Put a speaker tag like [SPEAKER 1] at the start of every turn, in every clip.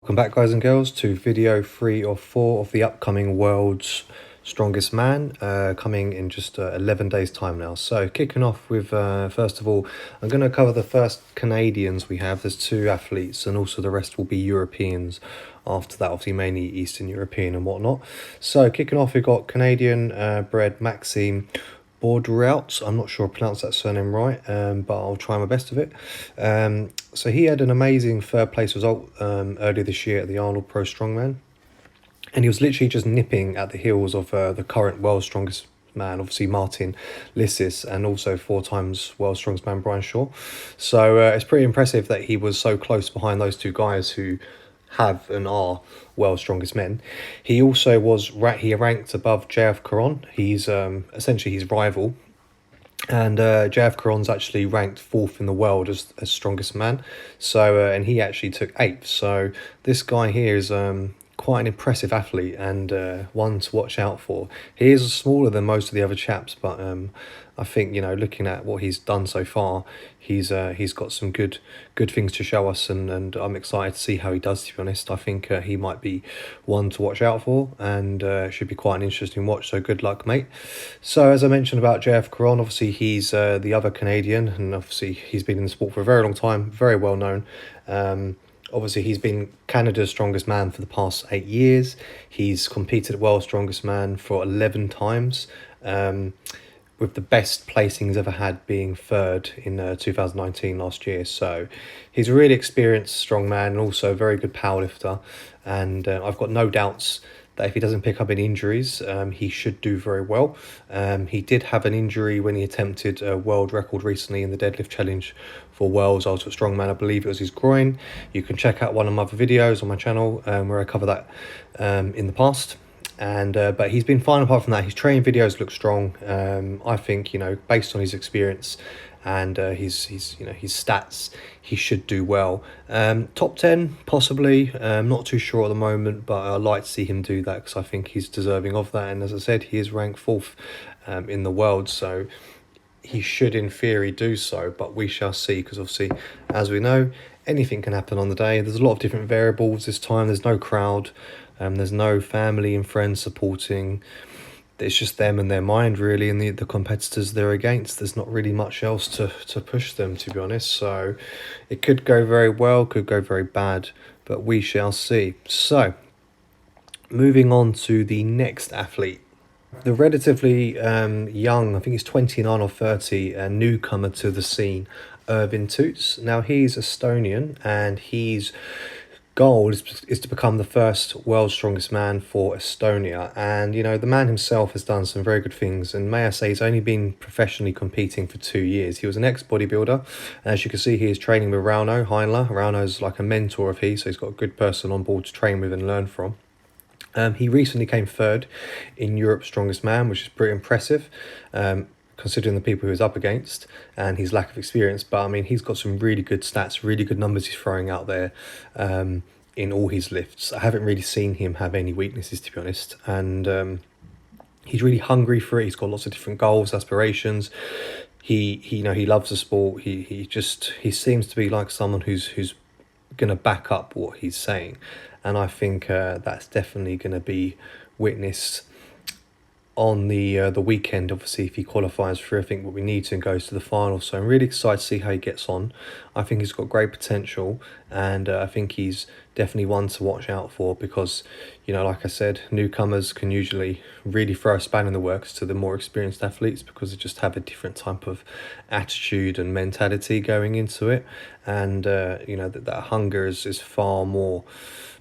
[SPEAKER 1] Welcome back, guys and girls, to video 3 of 4 of the upcoming World's Strongest Man, coming in just 11 days time now. So kicking off with, first of all, I'm going to cover the first Canadians we have. There's 2 athletes, and also the rest will be Europeans after that, obviously mainly Eastern European and whatnot. So kicking off, we've got Canadian bred Maxime Bourdrout. I'm not sure I pronounced that surname right, but I'll try my best of it. So he had an amazing third place result earlier this year at the Arnold Pro Strongman, and he was literally just nipping at the heels of the current world's strongest man, obviously Martin Lissis, and also 4 times world's strongest man Brian Shaw. So it's pretty impressive that he was so close behind those 2 guys who have and are world's strongest men. He also was ranked above JF Caron. He's essentially his rival, and JF Caron's actually ranked 4th in the world as strongest man. So and he actually took 8th. So this guy here is quite an impressive athlete, and one to watch out for. He is smaller than most of the other chaps, but I think, you know, looking at what he's done so far, he's got some good things to show us, and I'm excited to see how he does, to be honest. I think he might be one to watch out for, and should be quite an interesting watch, so good luck, mate. So as I mentioned about JF Caron, obviously he's the other Canadian, and obviously he's been in the sport for a very long time, very well known. Obviously, he's been Canada's strongest man for the past 8 years. He's competed at World's Strongest Man for 11 times, with the best placing he's ever had being 3rd in 2019 last year. So he's a really experienced strongman, and also a very good powerlifter. And I've got no doubts that if he doesn't pick up any injuries, he should do very well. He did have an injury when he attempted a world record recently in the deadlift challenge for World's Ultimate Strongman. I believe it was his groin. You can check out one of my other videos on my channel where I cover that in the past. And but he's been fine apart from that. His training videos look strong. I think, you know, based on his experience and his stats, he should do well. Top 10 possibly. Not too sure at the moment, but I'd like to see him do that, because I think he's deserving of that. And as I said, he is ranked 4th in the world, so he should in theory do so, but we shall see, because obviously, as we know, anything can happen on the day. There's a lot of different variables this time. There's no crowd, there's no family and friends supporting. It's just them and their mind, really, and the competitors they're against. There's not really much else to push them, to be honest. So it could go very well, could go very bad, but we shall see. So moving on to the next athlete, the relatively young, I think he's 29 or 30, a newcomer to the scene, Toots. Now he's Estonian, and his goal is to become the first world's strongest man for Estonia. And, you know, the man himself has done some very good things, and may I say, he's only been professionally competing for 2 years. He was an ex-bodybuilder, and as you can see, he is training with Rauno Heinler. Rauno's like a mentor of his, so he's got a good person on board to train with and learn from. He recently came 3rd in Europe's Strongest Man, which is pretty impressive, considering the people he was up against and his lack of experience. But I mean, he's got some really good stats, really good numbers he's throwing out there in all his lifts. I haven't really seen him have any weaknesses, to be honest, and he's really hungry for it. He's got lots of different goals, aspirations. He you know, he loves the sport. He seems to be like someone who's going to back up what he's saying, and I think that's definitely going to be witnessed on the weekend. Obviously, if he qualifies for, I think, what we need to, and goes to the final. So I'm really excited to see how he gets on. I think he's got great potential, and I think he's definitely one to watch out for, because, you know, like I said, newcomers can usually really throw a spanner in the works to the more experienced athletes, because they just have a different type of attitude and mentality going into it. And you know, that hunger is far more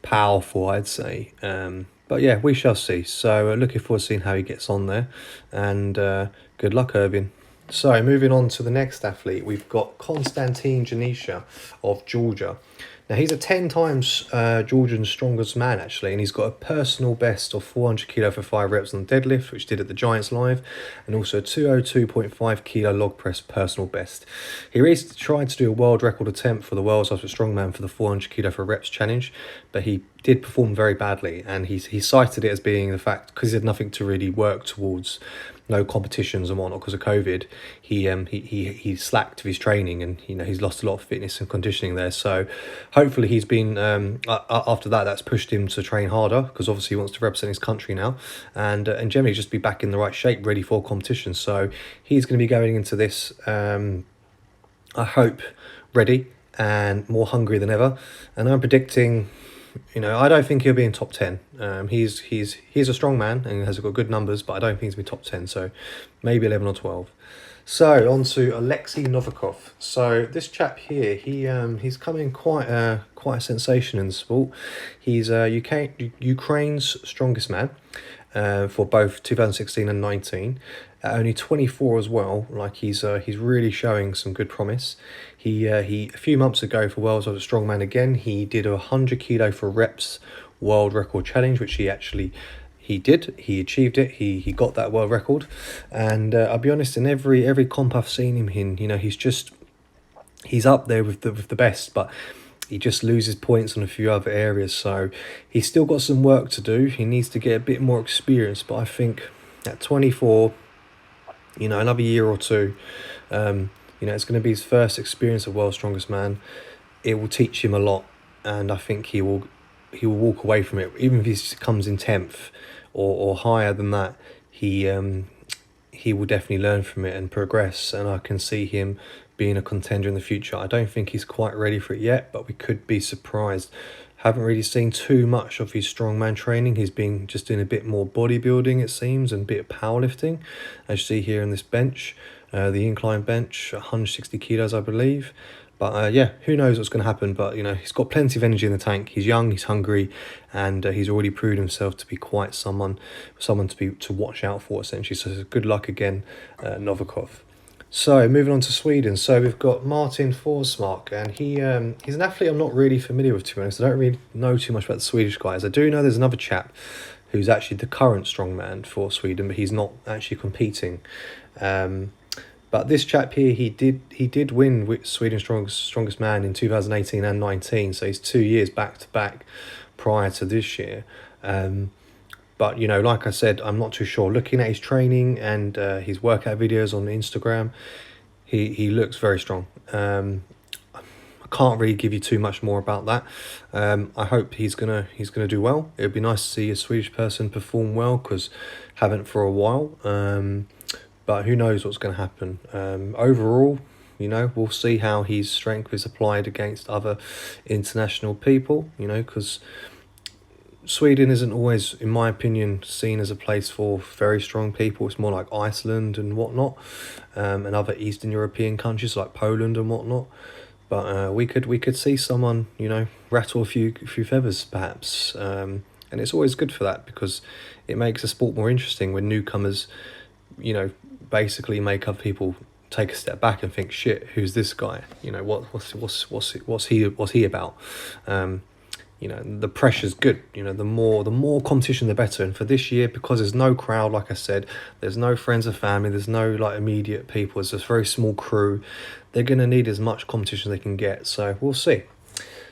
[SPEAKER 1] powerful, I'd say. But yeah, we shall see. So looking forward to seeing how he gets on there, and good luck, Irvin. So moving on to the next athlete, we've got Constantine Janisha of Georgia. Now he's a 10 times Georgian strongest man, actually, and he's got a personal best of 400 kilo for 5 reps on the deadlift, which did at the Giants Live, and also a 202.5 kilo log press personal best. He recently tried to do a world record attempt for the World's Ultimate Strongman for the 400 kilo for reps challenge, but he did perform very badly, and he cited it as being the fact, because he had nothing to really work towards, no competitions and whatnot because of COVID, he slacked with his training, and, you know, he's lost a lot of fitness and conditioning there. So hopefully he's been after that, that's pushed him to train harder, because obviously he wants to represent his country now, and generally just be back in the right shape, ready for competition. So he's going to be going into this, I hope, ready and more hungry than ever. And I'm predicting, I don't think he'll be in top 10. He's a strong man and has got good numbers, but I don't think he's going to be top 10. So maybe 11 or 12. So on to Alexi Novikov. So this chap here, he's coming quite a sensation in the sport. He's Ukraine's strongest man for both 2016 and 19. Only 24 as well. Like he's really showing some good promise. He a few months ago for Worlds as a strongman again, he did a 100 kilo for reps world record challenge, which he did. He achieved it. He got that world record. And I'll be honest, in every comp I've seen him in, he's up there with the best, but he just loses points on a few other areas. So he's still got some work to do. He needs to get a bit more experience. But I think at 24, another year or two, it's going to be his first experience of World's Strongest Man. It will teach him a lot, and I think he will walk away from it. Even if he comes in 10th or higher than that, he will definitely learn from it and progress, and I can see him being a contender in the future. I don't think he's quite ready for it yet, but we could be surprised. Haven't really seen too much of his strongman training. He's been just doing a bit more bodybuilding, it seems, and a bit of powerlifting, as you see here in this bench, the incline bench, 160 kilos, I believe. But yeah, who knows what's going to happen. But, he's got plenty of energy in the tank. He's young, he's hungry, and he's already proved himself to be quite someone to watch out for, essentially. So good luck again, Novikov. So moving on to Sweden. So we've got Martin Forsmark, and he's an athlete I'm not really familiar with, to be honest. I don't really know too much about the Swedish guys. I do know there's another chap who's actually the current strongman for Sweden, but he's not actually competing. But this chap here, he did win with Sweden's strongest man in 2018 and 19, so he's 2 years back to back prior to this year. But, like I said, I'm not too sure. Looking at his training and his workout videos on Instagram, he looks very strong. I can't really give you too much more about that. I hope he's gonna do well. It would be nice to see a Swedish person perform well, because haven't for a while. But who knows what's going to happen. Overall, we'll see how his strength is applied against other international people, because Sweden isn't always, in my opinion, seen as a place for very strong people. It's more like Iceland and whatnot, and other Eastern European countries like Poland and whatnot. But we could see someone, rattle a few feathers, perhaps. And it's always good for that, because it makes the sport more interesting when newcomers, basically make other people take a step back and think, shit, who's this guy? What's he about? The pressure's good. The more competition, the better. And for this year, because there's no crowd, like I said, there's no friends or family, there's no immediate people. It's a very small crew. They're going to need as much competition as they can get. So we'll see.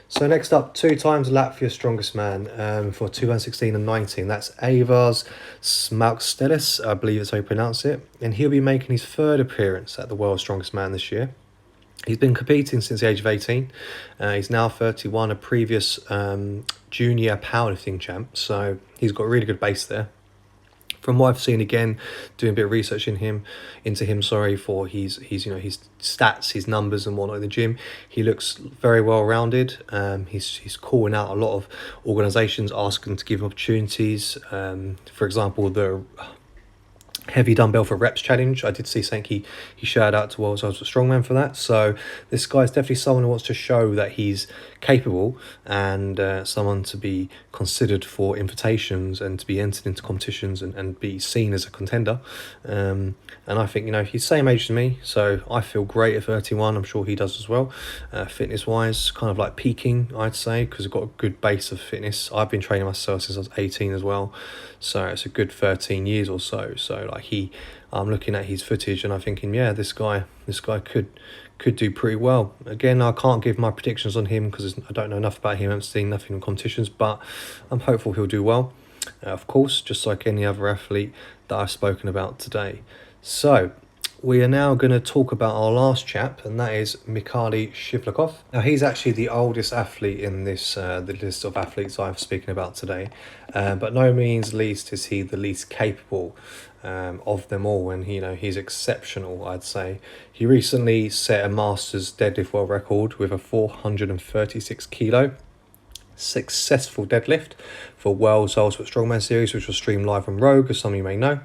[SPEAKER 1] So next up, 2 times Latvia's strongest man for 2016 and 19. That's Aivars Smaukstelis, I believe that's how you pronounce it. And he'll be making his 3rd appearance at the World's Strongest Man this year. He's been competing since the age of 18. He's now 31, a previous junior powerlifting champ. So he's got a really good base there. From what I've seen, again, doing a bit of research into him, for his stats, his numbers and whatnot in the gym, he looks very well rounded. He's calling out a lot of organisations asking to give him opportunities. For example, the heavy dumbbell for reps challenge, I did see something he shouted out to World's Strongman for that. So this guy's definitely someone who wants to show that he's capable, and someone to be considered for invitations and to be entered into competitions and be seen as a contender. And I think, he's the same age as me, so I feel great at 31. I'm sure he does as well. Fitness wise, kind of like peaking, I'd say, because I've got a good base of fitness. I've been training myself since I was 18 as well, so it's a good 13 years or so. So I'm looking at his footage and I'm thinking, yeah, this guy could do pretty well. Again, I can't give my predictions on him because I don't know enough about him. I haven't seen nothing in competitions, but I'm hopeful he'll do well. Of course, just like any other athlete that I've spoken about today. So we are now going to talk about our last chap, and that is Mikali Shivlakov. Now, he's actually the oldest athlete in this the list of athletes I'm speaking about today, but no means least is he the least capable of them all, and he's exceptional, I'd say. He recently set a Masters deadlift world record with a 436 kilo successful deadlift for World's Ultimate Strongman Series, which was streamed live on Rogue, as some of you may know.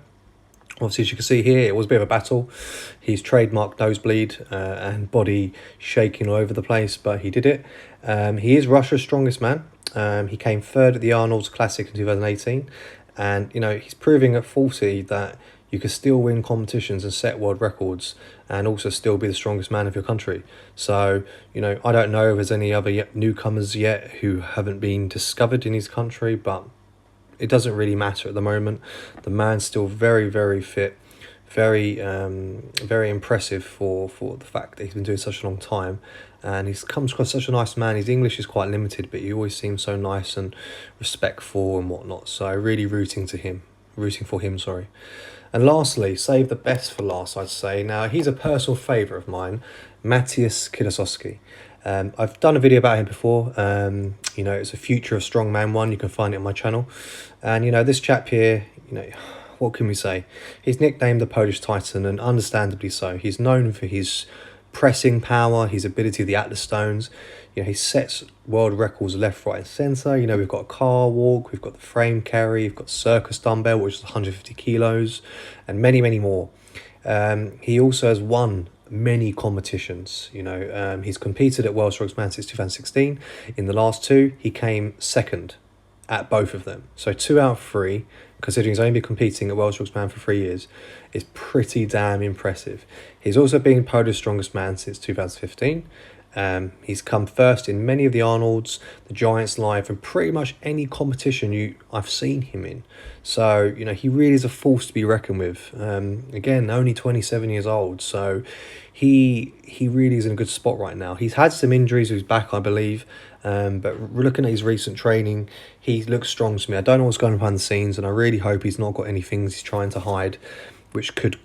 [SPEAKER 1] Obviously, as you can see here, it was a bit of a battle. He's trademarked nosebleed and body shaking all over the place, but he did it. He is Russia's strongest man. He came third at the Arnold's Classic in 2018. And, he's proving at 40 that you can still win competitions and set world records and also still be the strongest man of your country. So, I don't know if there's any other newcomers yet who haven't been discovered in his country, but it doesn't really matter at the moment. The man's still very, very fit, very impressive for the fact that he's been doing such a long time, and he's comes across such a nice man. His English is quite limited, but he always seems so nice and respectful and whatnot. So really rooting for him. Sorry. And lastly, save the best for last, I'd say. Now, he's a personal favourite of mine, Matthias Kenosky. I've done a video about him before. It's a Future of Strongman one. You can find it on my channel. And, this chap here, what can we say? He's nicknamed the Polish Titan, and understandably so. He's known for his pressing power, his ability with the Atlas stones. He sets world records left, right and centre. We've got a car walk, we've got the frame carry, we've got circus dumbbell, which is 150 kilos, and many, many more. He also has won many competitions. He's competed at World Strongman since 2016. In the last two, he came second at both of them. So 2 out of 3, considering he's only been competing at World Strongman for 3 years, is pretty damn impressive. He's also been Polish strongest man since 2015. He's come first in many of the Arnolds, the Giants Live, and pretty much any competition I've seen him in. So, he really is a force to be reckoned with. Again, only 27 years old, so he really is in a good spot right now. He's had some injuries with his back, I believe, but looking at his recent training, he looks strong to me. I don't know what's going on behind the scenes, and I really hope he's not got any things he's trying to hide which could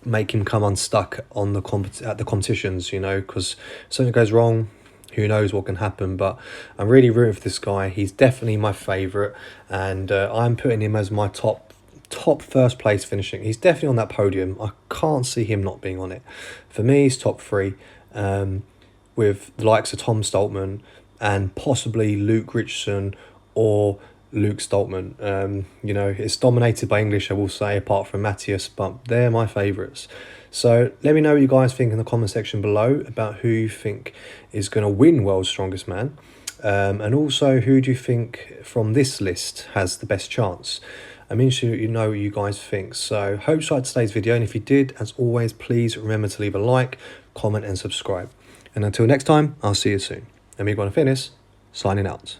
[SPEAKER 1] make him come unstuck on at the competitions, because if something goes wrong, who knows what can happen. But I'm really rooting for this guy. He's definitely my favourite, and I'm putting him as my top first place finishing. He's definitely on that podium. I can't see him not being on it. For me, he's top 3, with the likes of Tom Stoltman and possibly Luke Richardson or Luke Stoltman. It's dominated by English, I will say, apart from Matthias, but they're my favourites. So let me know what you guys think in the comment section below about who you think is going to win World's Strongest Man, and also who do you think from this list has the best chance. I'm interested to know what you guys think. So hope you liked today's video, and if you did, as always, please remember to leave a like, comment and subscribe. And until next time, I'll see you soon. I'm Mikali Shivlakov, signing out.